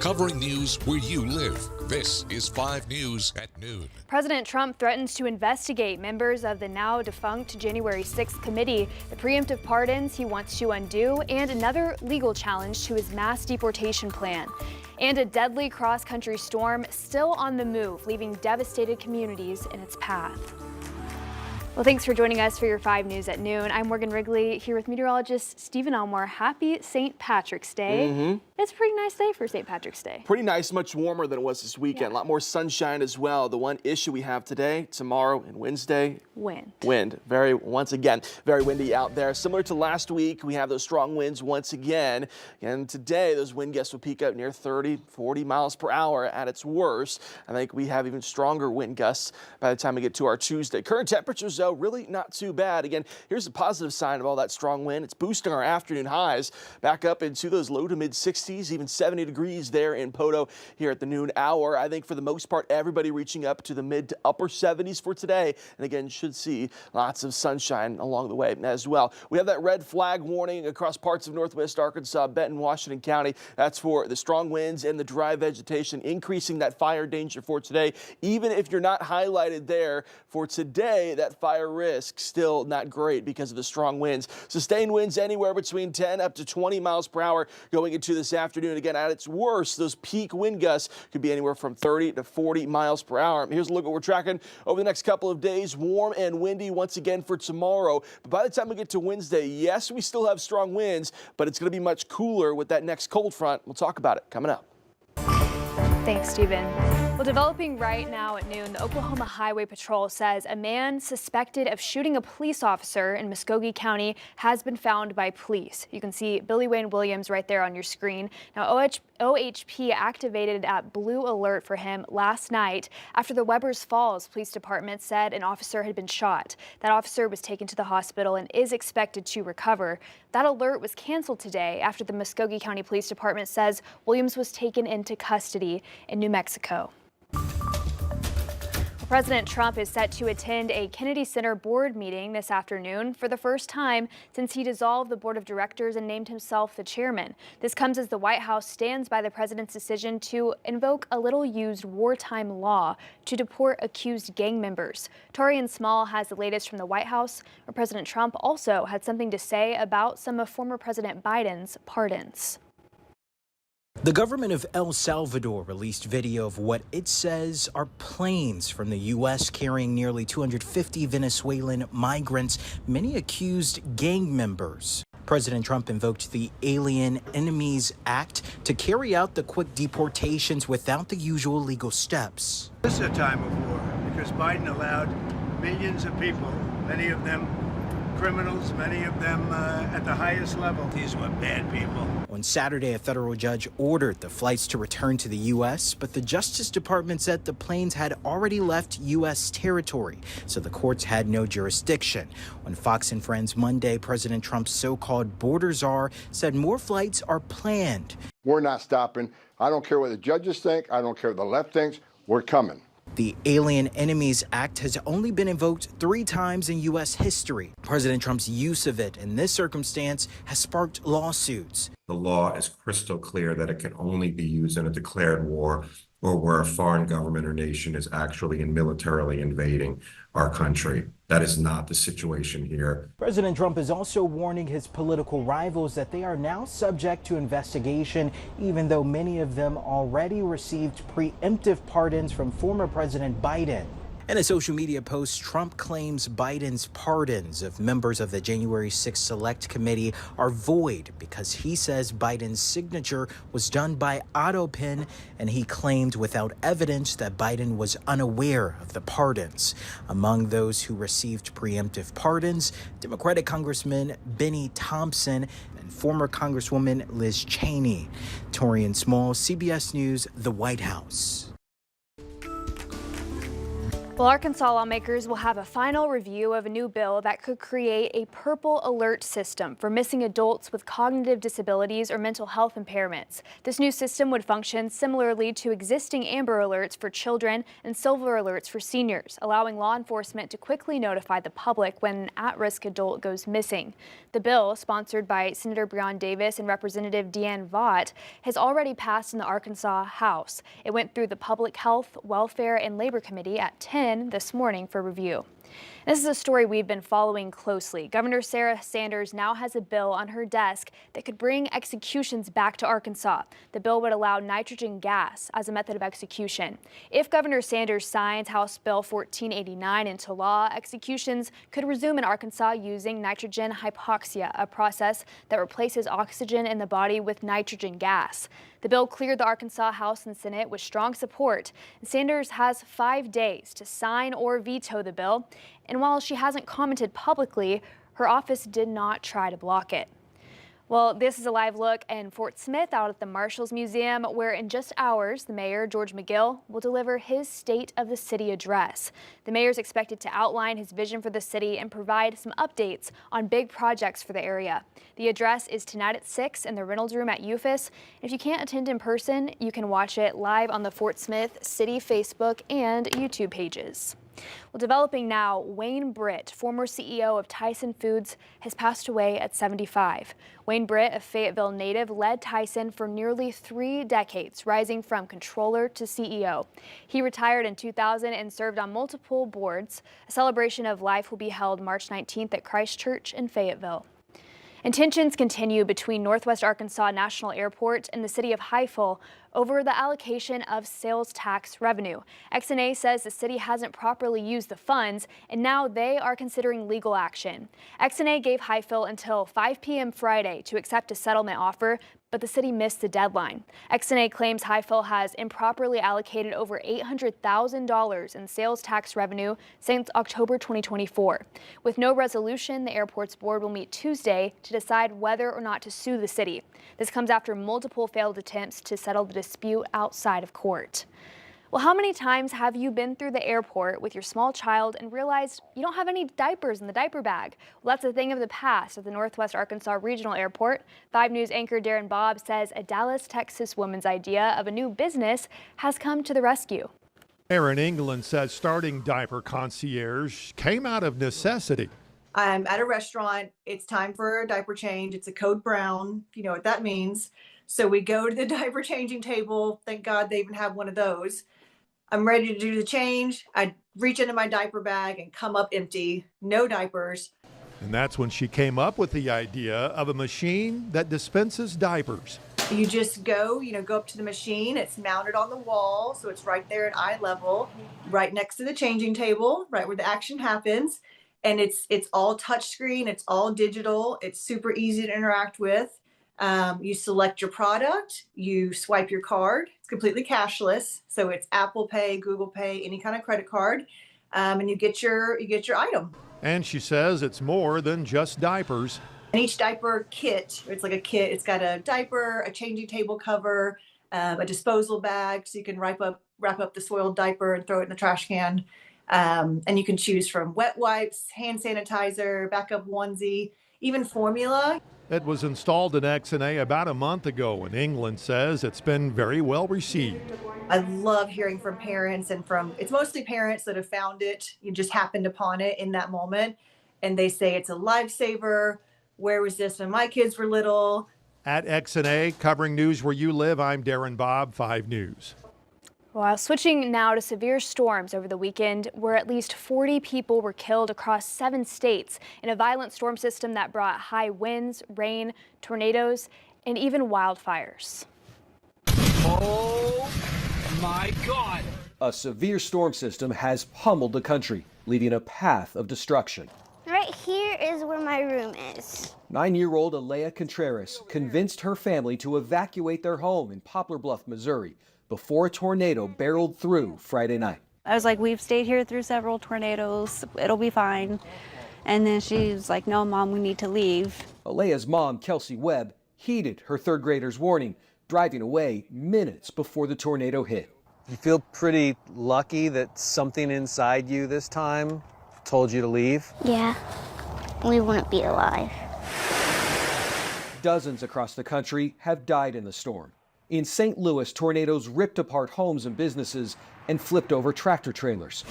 covering news where you live. This is 5 News at noon. President Trump threatens to investigate members of the now defunct January 6th committee, the preemptive pardons he wants to undo, and another legal challenge to his mass deportation plan. And a deadly cross-country storm still on the move, leaving devastated communities in its path. Well, thanks for joining us for your 5 News at noon. I'm Morgan Wrigley here with meteorologist Stephen Elmore. Happy St. Patrick's Day. It's a pretty nice day for St. Patrick's Day. Pretty nice, much warmer than it was this weekend. A lot more sunshine as well. The one issue we have today, tomorrow, and Wednesday. Wind. Once again, very windy out there. Similar to last week, we have those strong winds once again. And today, those wind gusts will peak out near 30, 40 miles per hour at its worst. I think we have even stronger wind gusts by the time we get to our Tuesday. Current temperatures, though, really not too bad. Again, here's the positive sign of all that strong wind. It's boosting our afternoon highs back up into those low to mid 60s, even 70 degrees there in Poto here at the noon hour. I think for the most part, everybody reaching up to the mid to upper 70s for today. And again, should see lots of sunshine along the way as well. We have that red flag warning across parts of northwest Arkansas, Benton, Washington County. That's for the strong winds and the dry vegetation, increasing that fire danger for today. Even if you're not highlighted there for today, that fire risk still not great because of the strong winds. Sustained winds anywhere between 10 up to 20 miles per hour going into this afternoon. Again, at its worst, those peak wind gusts could be anywhere from 30 to 40 miles per hour. Here's a look at what we're tracking over the next couple of days. Warm and windy once again for tomorrow. But by the time we get to Wednesday, yes, we still have strong winds, but it's going to be much cooler with that next cold front. We'll talk about it coming up. Thanks, Stephen. Well, developing right now at noon, the Oklahoma Highway Patrol says a man suspected of shooting a police officer in Muskogee County has been found by police. You can see Billy Wayne Williams right there on your screen. Now, OHP activated at blue alert for him last night after the Webbers Falls Police Department said an officer had been shot. That officer was taken to the hospital and is expected to recover. That alert was canceled today after the Muskogee County Police Department says Williams was taken into custody in New Mexico. President Trump is set to attend a Kennedy Center board meeting this afternoon for the first time since he dissolved the board of directors and named himself the chairman. This comes as the White House stands by the president's decision to invoke a little-used wartime law to deport accused gang members. Torian Small has the latest from the White House, where President Trump also had something to say about some of former President Biden's pardons. The government of El Salvador released video of what it says are planes from the U.S. carrying nearly 250 Venezuelan migrants, many accused gang members. President Trump invoked the Alien Enemies Act to carry out the quick deportations without the usual legal steps. This is a time of war because Biden allowed millions of people, many of them criminals, many of them at the highest level. These were bad people. On Saturday, a federal judge ordered the flights to return to the U.S., but the Justice Department said the planes had already left U.S. territory, so the courts had no jurisdiction. On Fox and Friends Monday, President Trump's so-called border czar said more flights are planned. We're not stopping. I don't care what the judges think. I don't care what the left thinks. We're coming. The Alien Enemies Act has only been invoked 3 times in U.S. history. President Trump's use of it in this circumstance has sparked lawsuits. The law is crystal clear that it can only be used in a declared war or where a foreign government or nation is actually and militarily invading our country. That is not the situation here. President Trump is also warning his political rivals that they are now subject to investigation, even though many of them already received preemptive pardons from former President Biden. In a social media post, Trump claims Biden's pardons of members of the January 6th Select Committee are void because he says Biden's signature was done by AutoPen, and he claimed without evidence that Biden was unaware of the pardons. Among those who received preemptive pardons, Democratic Congressman Benny Thompson and former Congresswoman Liz Cheney. Torian Small, CBS News, the White House. Well, Arkansas lawmakers will have a final review of a new bill that could create a purple alert system for missing adults with cognitive disabilities or mental health impairments. This new system would function similarly to existing amber alerts for children and silver alerts for seniors, allowing law enforcement to quickly notify the public when an at-risk adult goes missing. The bill, sponsored by Senator Breon Davis and Representative Deanne Vaught, has already passed in the Arkansas House. It went through the Public Health, Welfare, and Labor Committee at 10 this morning for review. This is a story we've been following closely. Governor Sarah Sanders now has a bill on her desk that could bring executions back to Arkansas. The bill would allow nitrogen gas as a method of execution. If Governor Sanders signs House Bill 1489 into law, executions could resume in Arkansas using nitrogen hypoxia, a process that replaces oxygen in the body with nitrogen gas. The bill cleared the Arkansas House and Senate with strong support. Sanders has 5 days to sign or veto the bill. And while she hasn't commented publicly, her office did not try to block it. Well, this is a live look in Fort Smith out at the Marshals Museum, where in just hours, the mayor, George McGill, will deliver his State of the City address. The mayor is expected to outline his vision for the city and provide some updates on big projects for the area. The address is tonight at 6 in the Reynolds Room at UFAS. If you can't attend in person, you can watch it live on the Fort Smith City Facebook and YouTube pages. Well, developing now, Wayne Britt, former CEO of Tyson Foods, has passed away at 75. Wayne Britt, a Fayetteville native, led Tyson for nearly 3 decades, rising from controller to CEO. He retired in 2000 and served on multiple boards. A celebration of life will be held March 19th at Christ Church in Fayetteville. And tensions continue between Northwest Arkansas National Airport and the city of Highfill over the allocation of sales tax revenue. XNA says the city hasn't properly used the funds, and now they are considering legal action. XNA gave Highfill until 5 p.m. Friday to accept a settlement offer, but the city missed the deadline. XNA claims Highfill has improperly allocated over $800,000 in sales tax revenue since October 2024. With no resolution, the airport's board will meet Tuesday to decide whether or not to sue the city. This comes after multiple failed attempts to settle the dispute outside of court. Well, how many times have you been through the airport with your small child and realized you don't have any diapers in the diaper bag? Well, that's a thing of the past at the Northwest Arkansas Regional Airport. 5 News anchor Darren Bobb says a Dallas, Texas woman's idea of a new business has come to the rescue. Erin England says starting Diaper Concierge came out of necessity. I'm at a restaurant. It's time for a diaper change. It's a code brown. You know what that means. So we go to the diaper changing table. Thank God they even have one of those. I'm ready to do the change. I reach into my diaper bag and come up empty, no diapers. And that's when she came up with the idea of a machine that dispenses diapers. You just go up to the machine. It's mounted on the wall, so it's right there at eye level, right next to the changing table, right where the action happens. And it's all touchscreen. It's all digital. It's super easy to interact with. You select your product, you swipe your card. It's completely cashless, so it's Apple Pay, Google Pay, any kind of credit card, and you get your item. And she says it's more than just diapers. And each diaper kit, it's like a kit. It's got a diaper, a changing table cover, a disposal bag, so you can wrap up the soiled diaper and throw it in the trash can. And you can choose from wet wipes, hand sanitizer, backup onesie, even formula. It was installed in XNA about a month ago, and England says it's been very well received. I love hearing from parents, and it's mostly parents that have found it. You just happened upon it in that moment, and they say it's a lifesaver. Where was this when my kids were little? At XNA, covering news where you live, I'm Darren Bobb, 5 News. Well, switching now to severe storms over the weekend, where at least 40 people were killed across 7 states in a violent storm system that brought high winds, rain, tornadoes, and even wildfires. Oh my God! A severe storm system has pummeled the country, leaving a path of destruction. Right here is where my room is. 9-year-old Alea Contreras convinced her family to evacuate their home in Poplar Bluff, Missouri, before a tornado barreled through Friday night. I was like, we've stayed here through several tornadoes. It'll be fine. And then she's like, no, Mom, we need to leave. Alea's mom, Kelsey Webb, heeded her 3rd grader's warning, driving away minutes before the tornado hit. You feel pretty lucky that something inside you this time told you to leave? Yeah, we wouldn't be alive. Dozens across the country have died in the storm. In St. Louis, tornadoes ripped apart homes and businesses and flipped over tractor trailers.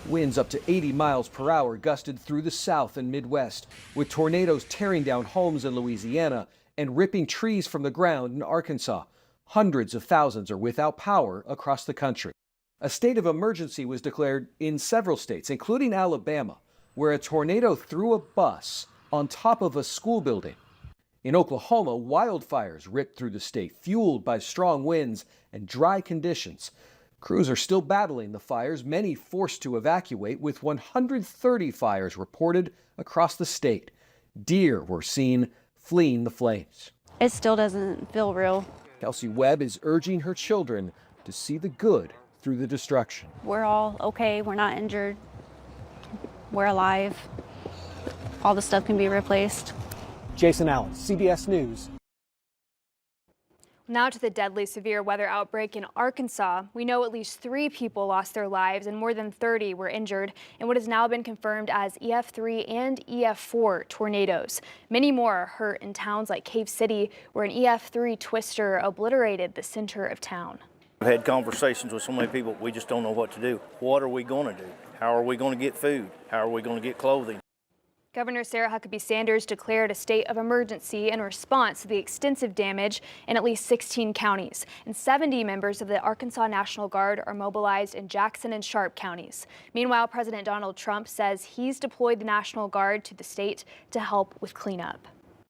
Winds up to 80 miles per hour gusted through the South and Midwest, with tornadoes tearing down homes in Louisiana and ripping trees from the ground in Arkansas. Hundreds of thousands are without power across the country. A state of emergency was declared in several states, including Alabama, where a tornado threw a bus on top of a school building. In Oklahoma, wildfires ripped through the state, fueled by strong winds and dry conditions. Crews are still battling the fires, many forced to evacuate, with 130 fires reported across the state. Deer were seen fleeing the flames. It still doesn't feel real. Kelsey Webb is urging her children to see the good through the destruction. We're all okay. We're not injured. We're alive. All the stuff can be replaced. Jason Allen, CBS News. Now to the deadly severe weather outbreak in Arkansas. We know at least 3 people lost their lives and more than 30 were injured in what has now been confirmed as EF3 and EF4 tornadoes. Many more are hurt in towns like Cave City, where an EF3 twister obliterated the center of town. I've had conversations with so many people, we just don't know what to do. What are we going to do? How are we going to get food? How are we going to get clothing? Governor Sarah Huckabee Sanders declared a state of emergency in response to the extensive damage in at least 16 counties. And 70 members of the Arkansas National Guard are mobilized in Jackson and Sharp counties. Meanwhile, President Donald Trump says he's deployed the National Guard to the state to help with cleanup.